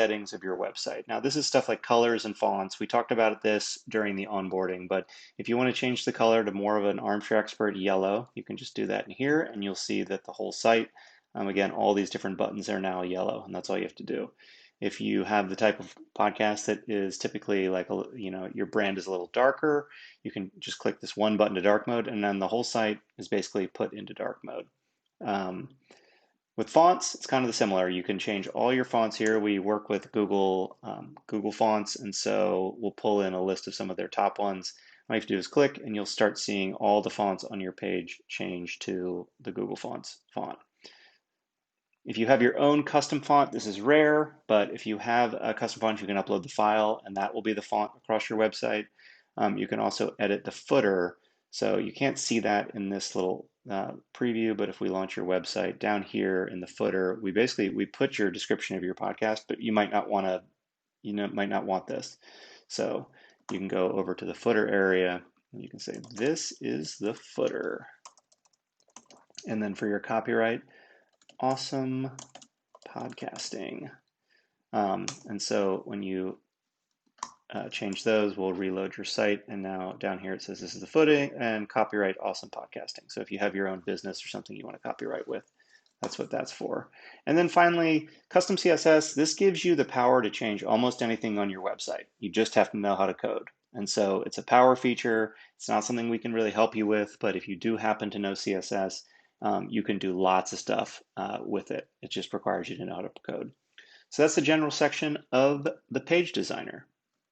settings of your website. Now, this is stuff like colors and fonts. We talked about this during the onboarding, but if you want to change the color to more of an armchair expert yellow, you can just do that in here, and you'll see that the whole site, again, all these different buttons are now yellow, and that's all you have to do. If you have the type of podcast that is typically like, your brand is a little darker, you can just click this one button to dark mode, and then the whole site is basically put into dark mode. With fonts, it's kind of similar. You can change all your fonts here. We work with Google Fonts, and so we'll pull in a list of some of their top ones. All you have to do is click, and you'll start seeing all the fonts on your page change to the Google Fonts font. If you have your own custom font, this is rare, but if you have a custom font, you can upload the file, and that will be the font across your website. You can also edit the footer. So you can't see that in this little preview, but if we launch your website down here in the footer, we put your description of your podcast, but you might not want to, might not want this. So you can go over to the footer area and you can say, this is the footer. And then for your copyright, awesome podcasting. And so when you change those, we'll reload your site, and now down here it says this is the footing and copyright awesome podcasting. So if you have your own business or something you want to copyright with, that's what that's for. And then finally, custom CSS. This gives you the power to change almost anything on your website. You just have to know how to code. And so it's a power feature. It's not something we can really help you with, but if you do happen to know CSS, you can do lots of stuff with it. It just requires you to know how to code. So that's the general section of the Page Designer.